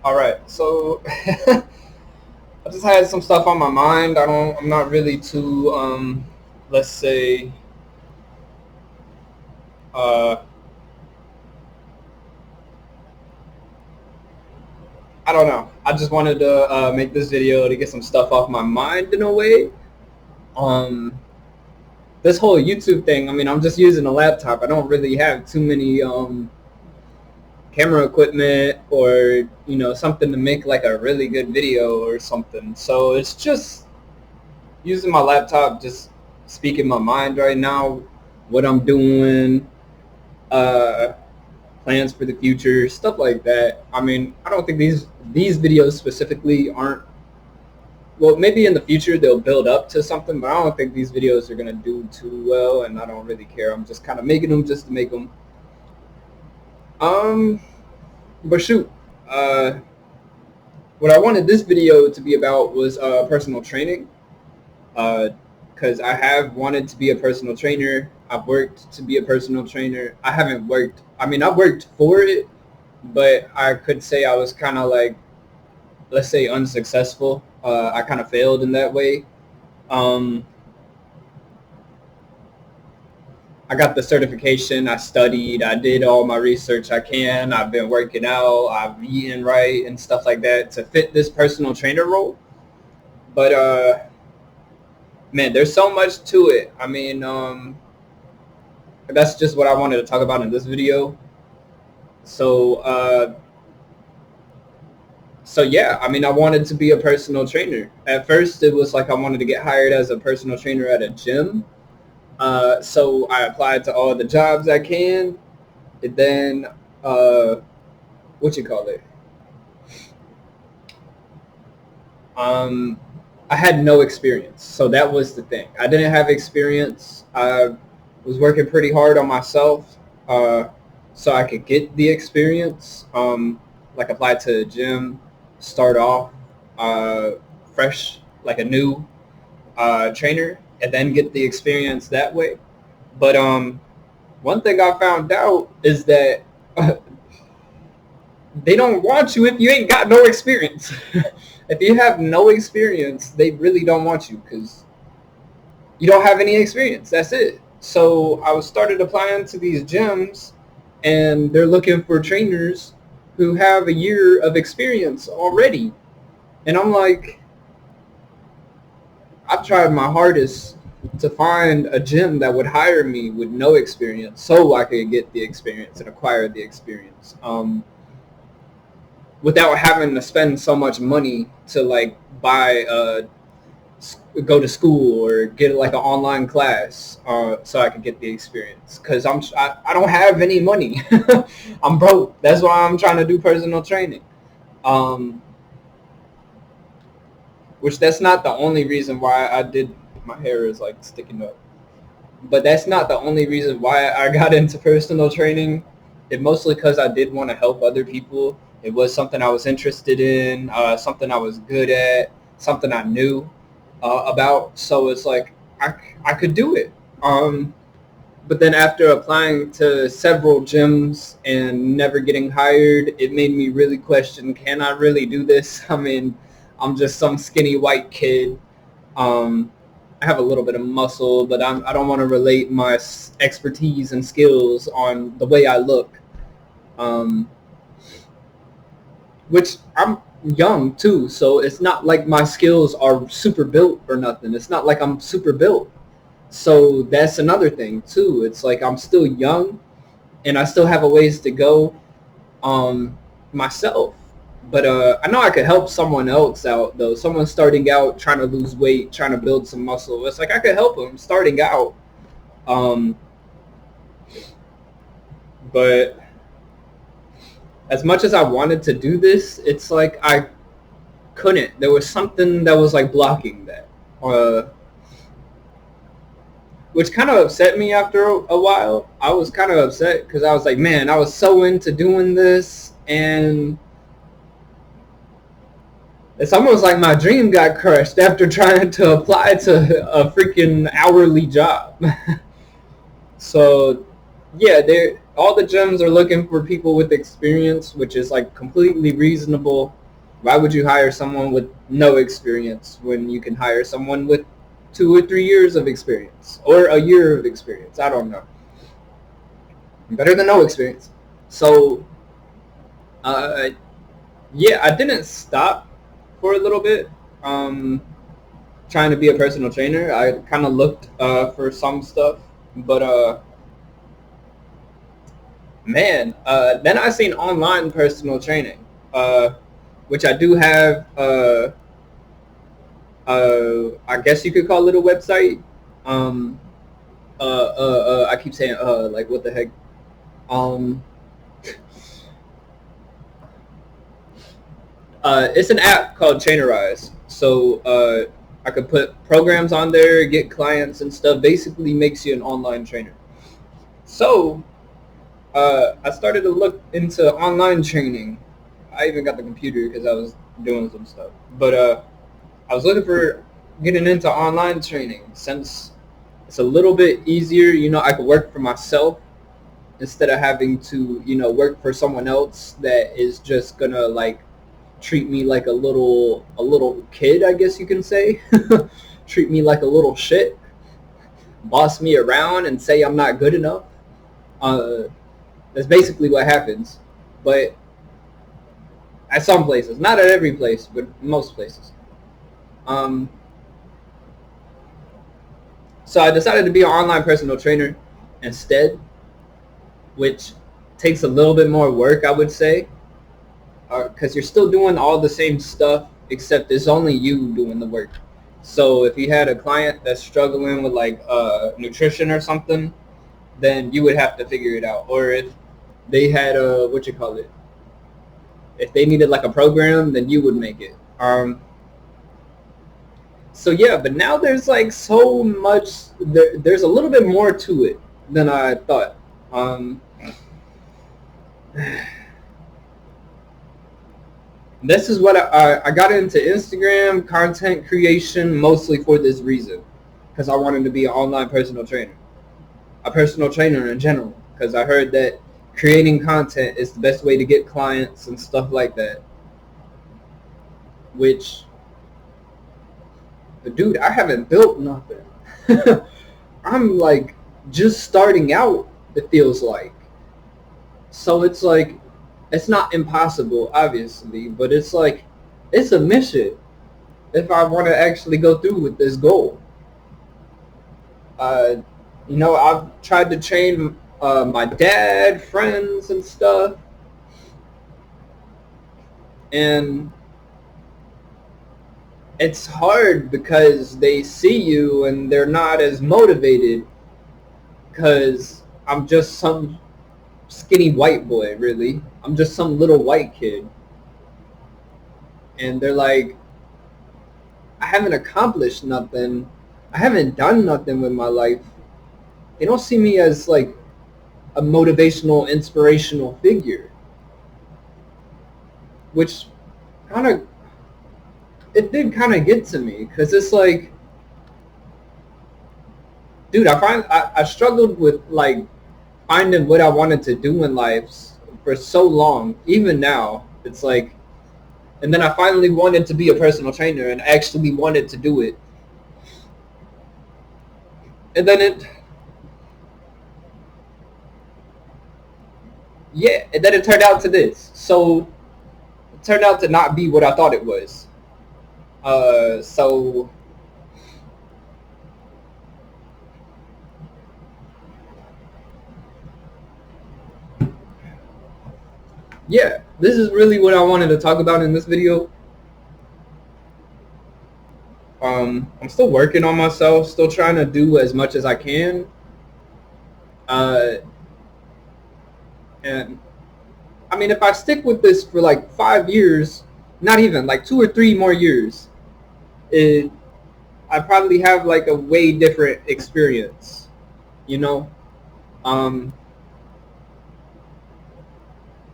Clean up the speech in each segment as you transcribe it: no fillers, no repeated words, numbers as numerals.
All right, so I just had some stuff on my mind. I'm not really too, let's say, uh, I don't know. I just wanted to make this video to get some stuff off my mind in a way. Um, this whole YouTube thing. I mean, I'm just using a laptop. I don't really have too many camera equipment or something to make like a really good video or something. So it's just using my laptop, just speaking my mind right now, what I'm doing, uh, plans for the future, stuff like that. I mean, I don't think these videos specifically aren't. Well, maybe in the future they'll build up to something, but I don't think these videos are gonna do too well, and I don't really care. I'm just kind of making them just to make them. Um, but shoot, uh, what I wanted this video to be about was personal training. Because I have wanted to be a personal trainer. I've worked to be a personal trainer. I haven't worked. I mean, I worked for it, but I could say I was kind of like, let's say, unsuccessful. I kind of failed in that way. Um, I got the certification. I studied. I did all my research I can. I've been working out. I've eaten right and stuff like that to fit this personal trainer role. But man, there's so much to it. I mean, that's just what I wanted to talk about in this video. So, yeah, I mean, I wanted to be a personal trainer. At first, it was like I wanted to get hired as a personal trainer at a gym. So I applied to all the jobs I can, and then what you call it? I had no experience, so that was the thing. I didn't have experience. I was working pretty hard on myself, so I could get the experience. Like apply to the gym, start off fresh, like a new trainer, and then get the experience that way. But one thing I found out is that they don't want you if you ain't got no experience. If you have no experience, they really don't want you because you don't have any experience. That's it. So I was started applying to these gyms, and they're looking for trainers who have a year of experience already. And I'm like, I've tried my hardest to find a gym that would hire me with no experience so I could get the experience and acquire the experience. Without having to spend so much money to like buy go to school or get like an online class so I could get the experience because I don't have any money. I'm broke. That's why I'm trying to do personal training. Um, which that's not the only reason why I did. My hair is like sticking up, but that's not the only reason why I got into personal training. It mostly because I did want to help other people. It was something I was interested in, something I was good at, something I knew about. So it's like I could do it. But then after applying to several gyms and never getting hired, it made me really question, can I really do this? I mean, I'm just some skinny white kid. Um, I have a little bit of muscle, but I don't want to relate my expertise and skills on the way I look. Um, which I'm young too, so it's not like my skills are super built or nothing. It's not like I'm super built. So that's another thing too. It's like I'm still young and I still have a ways to go myself. But I know I could help someone else out though. Someone starting out trying to lose weight, trying to build some muscle. It's like I could help them starting out. Um, but as much as I wanted to do this, it's like I couldn't. There was something that was like blocking that. Which kind of upset me after a while. I was kind of upset because I was like, man, I was so into doing this, and it's almost like my dream got crushed after trying to apply to a freaking hourly job. So, yeah, all the gyms are looking for people with experience, which is like completely reasonable. Why would you hire someone with no experience when you can hire someone with 2 or 3 years of experience or a year of experience? I don't know. Better than no experience. So, uh, yeah, I didn't stop for a little bit. Um, Trying to be a personal trainer. I kind of looked for some stuff, but man, then I seen online personal training, uh, which I do have. I guess you could call it a website. Um, I keep saying like what the heck. Um, it's an app called Chainerize. So I could put programs on there, get clients and stuff. Basically, makes you an online trainer. So I started to look into online training. I even got the computer because I was doing some stuff. But I was looking for getting into online training since it's a little bit easier. You know, I could work for myself instead of having to, you know, work for someone else that is just gonna like treat me like a little kid, I guess you can say. Treat me like a little shit, boss me around, and say I'm not good enough. Uh, that's basically what happens. But at some places, not at every place, but most places. Um, so I decided to be an online personal trainer instead, which takes a little bit more work, I would say, because you're still doing all the same stuff, except it's only you doing the work. So if you had a client that's struggling with like nutrition or something, then you would have to figure it out. Or if they had a what you call it, if they needed like a program, then you would make it. So yeah, but now there's like so much. There's a little bit more to it than I thought. Um, this is what I got into Instagram content creation mostly for this reason, because I wanted to be an online personal trainer, a personal trainer in general, because I heard that creating content is the best way to get clients and stuff like that. Which, dude, I haven't built nothing. I'm like just starting out. It feels like. So it's like, it's not impossible, obviously, but it's like, it's a mission if I want to actually go through with this goal. Uh, you know, I've tried to train my dad, friends, and stuff, and it's hard because they see you and they're not as motivated because I'm just some skinny white boy, really. I'm just some little white kid. And they're like, I haven't accomplished nothing. I haven't done nothing with my life. They don't see me as like a motivational, inspirational figure. Which kind of, it did kind of get to me because it's like, dude, I struggled with like finding what I wanted to do in life for so long. Even now, it's like, and then I finally wanted to be a personal trainer and actually wanted to do it. And then yeah, and then it turned out to this. So it turned out to not be what I thought it was. So yeah, this is really what I wanted to talk about in this video. I'm still working on myself, still trying to do as much as I can. Uh, and I mean, if I stick with this for like 5 years, not even like 2 or 3 more years, it, I probably have like a way different experience, you know. Um,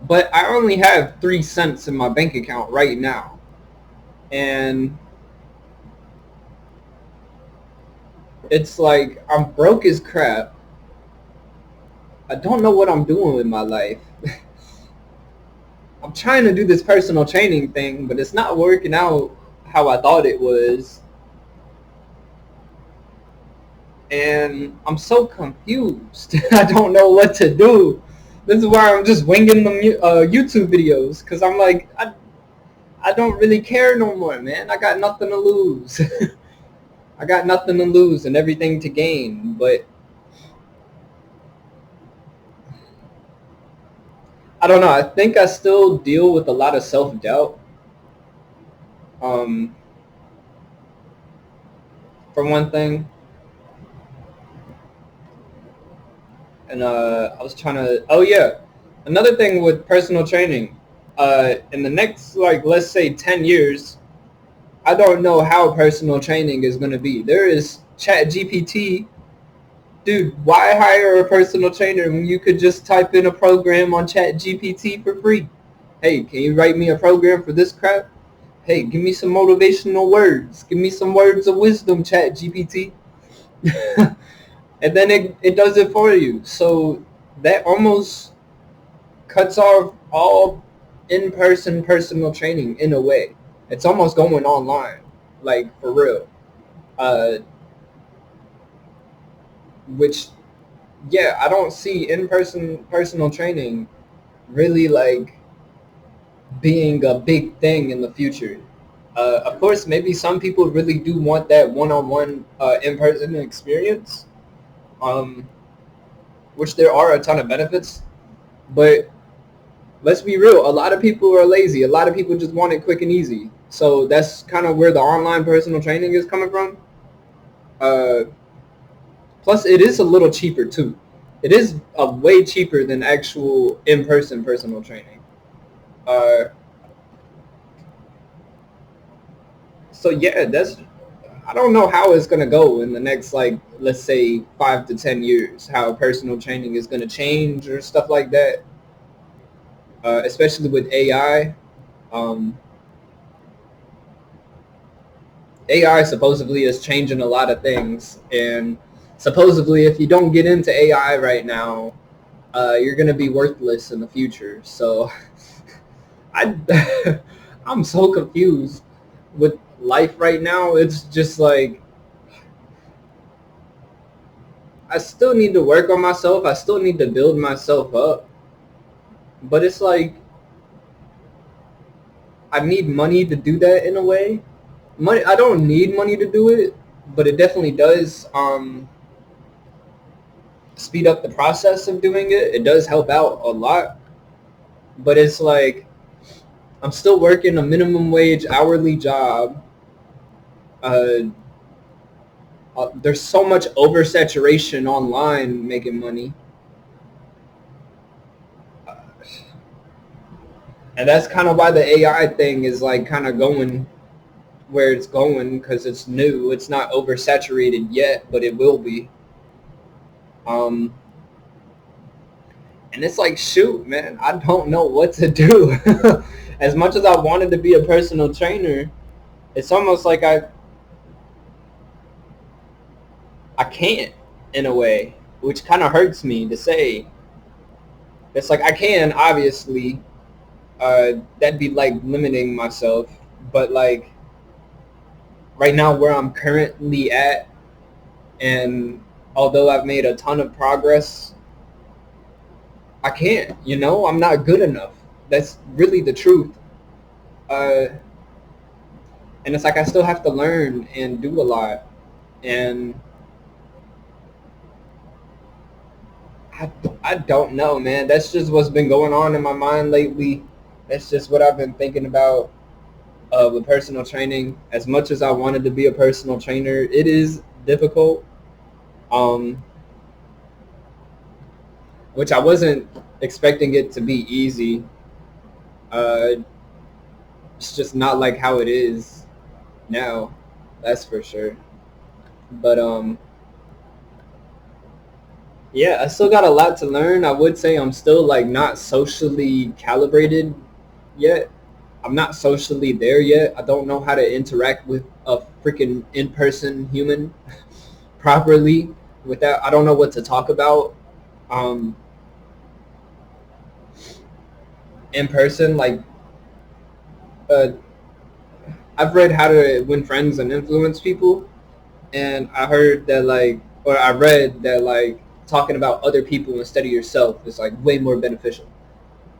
but I only have 3 cents in my bank account right now, and it's like I'm broke as crap. I don't know what I'm doing with my life. I'm trying to do this personal training thing, but it's not working out how I thought it was. And I'm so confused. I don't know what to do. This is why I'm just winging the YouTube videos, because I'm like, I don't really care no more, man. I got nothing to lose. I got nothing to lose and everything to gain. But I don't know. I think I still deal with a lot of self-doubt. Um, for one thing. And I was trying to. Oh yeah, another thing with personal training. In the next, like, let's say 10 years, I don't know how personal training is going to be. There is Chat GPT. Dude, why hire a personal trainer when you could just type in a program on Chat GPT for free? Hey, can you write me a program for this crap? Hey, give me some motivational words. Give me some words of wisdom, Chat GPT. And then it does it for you. So that almost cuts off all in-person personal training in a way. It's almost going online, like, for real. Uh, which, yeah, I don't see in-person personal training really, like, being a big thing in the future. Of course, maybe some people really do want that one-on-one in-person experience, um, which there are a ton of benefits. But let's be real, a lot of people are lazy. A lot of people just want it quick and easy. So that's kind of where the online personal training is coming from. Uh, Plus, it is a little cheaper too. It is way cheaper than actual in-person personal training. Uh, so yeah, that's. I don't know how it's gonna go in the next, like, let's say 5 to 10 years. How personal training is gonna change or stuff like that. Especially with AI. Um, AI supposedly is changing a lot of things, and supposedly if you don't get into AI right now, you're gonna be worthless in the future. So I I'm so confused with life right now. It's just like I still need to work on myself. I still need to build myself up, but it's like I need money to do that in a way. Money, I don't need money to do it, but it definitely does speed up the process of doing it. It does help out a lot, but it's like I'm still working a minimum wage hourly job. Uh, there's so much oversaturation online making money, uh, and that's kind of why the AI thing is, like, kind of going where it's going, because it's new. It's not oversaturated yet, but it will be. Um, and it's like, shoot, man, I don't know what to do. As much as I wanted to be a personal trainer, it's almost like I can't, in a way, which kind of hurts me to say. It's like I can, obviously. That'd be like limiting myself, but, like, right now where I'm currently at, and although I've made a ton of progress, I can't. I'm not good enough. That's really the truth. Uh, and it's like I still have to learn and do a lot, and I, I don't know, man. That's just what's been going on in my mind lately. That's just what I've been thinking about with personal training. As much as I wanted to be a personal trainer, it is difficult, um, which I wasn't expecting it to be easy. Uh, it's just not like how it is now, that's for sure. But yeah, I still got a lot to learn. I would say I'm still, like, not socially calibrated yet. I'm not socially there yet. I don't know how to interact with a freaking in-person human properly without. I don't know what to talk about. Um, in person. Like, uh, I've read How to Win Friends and Influence People, and I heard that like, or I read that like talking about other people instead of yourself is like way more beneficial.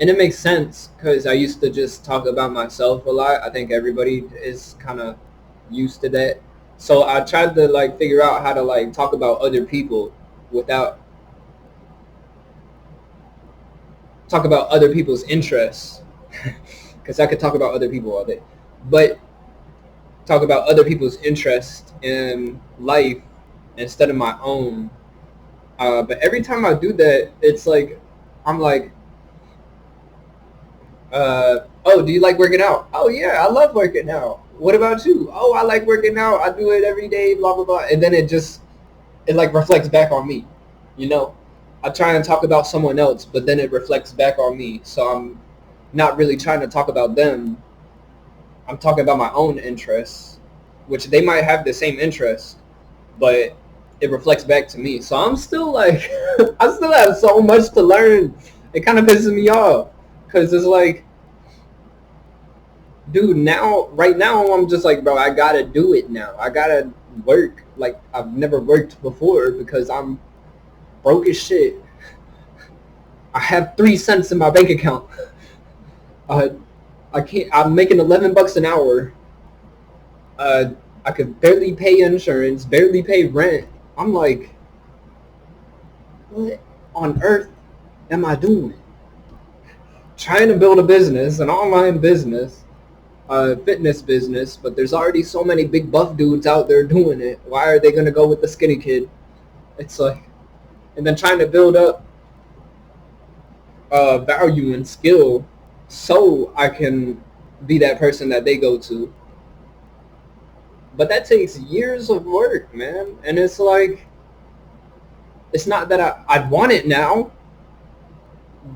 And it makes sense because I used to just talk about myself a lot. I think everybody is kind of used to that. So I tried to like figure out how to like talk about other people without talk about other people's interests because I could talk about other people all day, but talk about other people's interest in life instead of my own. But every time I do that, it's like I'm like, oh, do you like working out? Oh yeah, I love working out. What about you? Oh, I like working out. I do it every day. Blah blah blah. And then it like reflects back on me. You know, I try and talk about someone else, but then it reflects back on me. So I'm not really trying to talk about them. I'm talking about my own interests, which they might have the same interests, but it reflects back to me. So I'm still like, I still have so much to learn. It kind of pisses me off because it's like, dude, now, right now, I'm just like, bro, I gotta do it now. I gotta work like I've never worked before because I'm broke as shit. I have 3 cents in my bank account. Uh, I can't. I'm making $11 an hour. Uh, I could barely pay insurance, barely pay rent. I'm like, what on earth am I doing? Trying to build a business, an online business, a fitness business, but there's already so many big buff dudes out there doing it. Why are they gonna go with the skinny kid? It's like, and then trying to build up value and skill so I can be that person that they go to. But that takes years of work, man. And it's like, it's not that I want it now,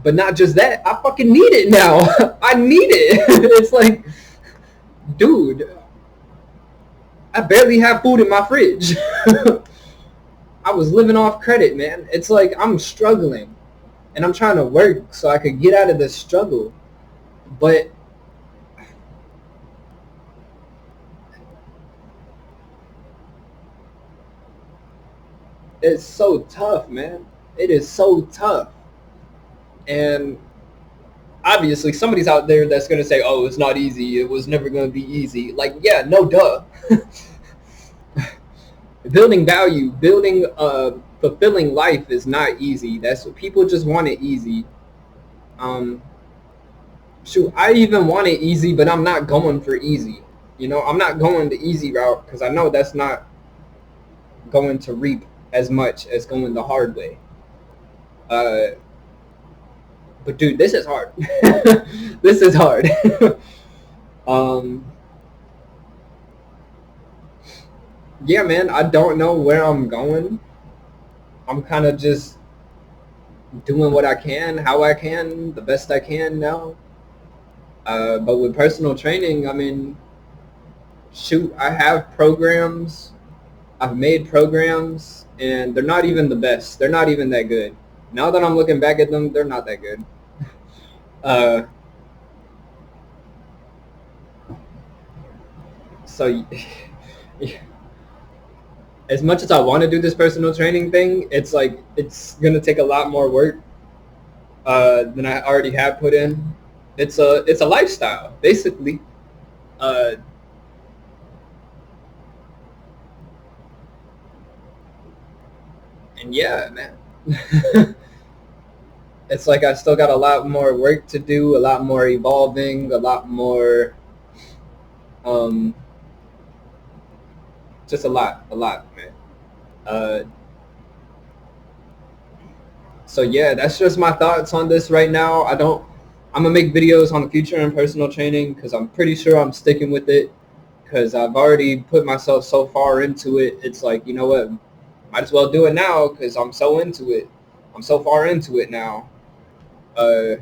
but not just that, I fucking need it now. I need it. It's like, dude, I barely have food in my fridge. I was living off credit, man. It's like I'm struggling and I'm trying to work so I could get out of this struggle. But it's so tough, man. It is so tough. And obviously somebody's out there that's going to say, oh, it's not easy. It was never going to be easy. Like, yeah, no duh. Building value, building a fulfilling life is not easy. That's what people just want it easy. Um, shoot, I even want it easy, but I'm not going for easy. You know, I'm not going the easy route because I know that's not going to reap as much as going the hard way. Uh, but dude, this is hard. This is hard. um, yeah, man, I don't know where I'm going. I'm kind of just doing what I can, how I can, the best I can now. But with personal training, I mean, shoot, I have programs. I've made programs, and they're not even the best. They're not even that good. Now that I'm looking back at them, they're not that good. Uh, so, as much as I want to do this personal training thing, it's like it's gonna take a lot more work than I already have put in. It's a lifestyle basically. Uh, and yeah, man, it's like I still got a lot more work to do, a lot more evolving, a lot more, um, just a lot, man. Uh, so yeah, that's just my thoughts on this right now. I'm gonna make videos on the future in personal training because I'm pretty sure I'm sticking with it because I've already put myself so far into it. It's like, you know what, might as well do it now because I'm so into it. I'm so far into it now. Uh,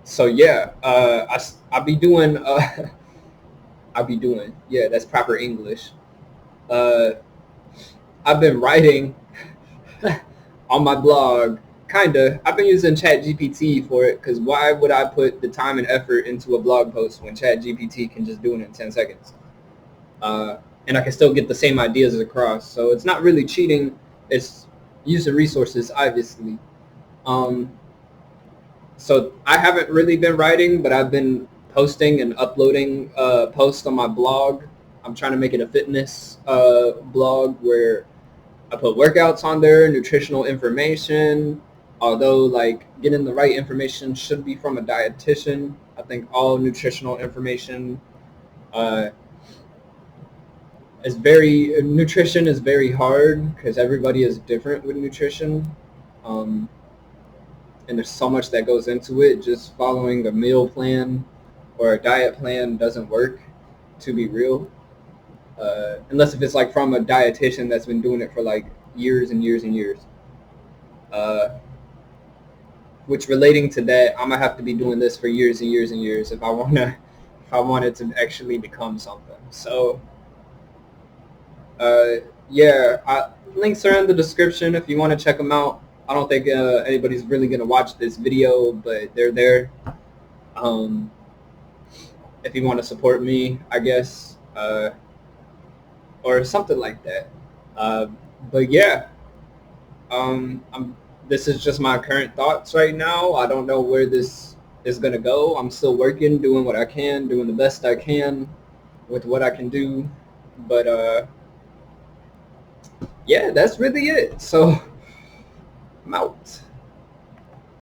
so yeah, I'll be doing. I'll be doing. Yeah, that's proper English. Uh, I've been writing on my blog Kinda. I've been using ChatGPT for it because why would I put the time and effort into a blog post when ChatGPT can just do it in 10 seconds? And I can still get the same ideas across. So it's not really cheating. It's using resources, obviously. Um, so I haven't really been writing, but I've been posting and uploading posts on my blog. I'm trying to make it a fitness blog where I put workouts on there, nutritional information. Although like getting the right information should be from a dietitian. I think all nutritional information uh, nutrition is very hard because everybody is different with nutrition. Um, and there's so much that goes into it. Just following a meal plan or a diet plan doesn't work, to be real. Unless if it's like from a dietitian that's been doing it for like years and years and years. Uh, which relating to that, I'm gonna have to be doing this for years and years and years if I want it to actually become something. So, uh, yeah, links are in the description if you want to check them out. I don't think anybody's really gonna watch this video, but they're there. Um, if you want to support me, I guess, or something like that. Uh, but yeah, this is just my current thoughts right now. I don't know where this is gonna go. I'm still working, doing what I can, doing the best I can with what I can do. But yeah, that's really it. So I'm out.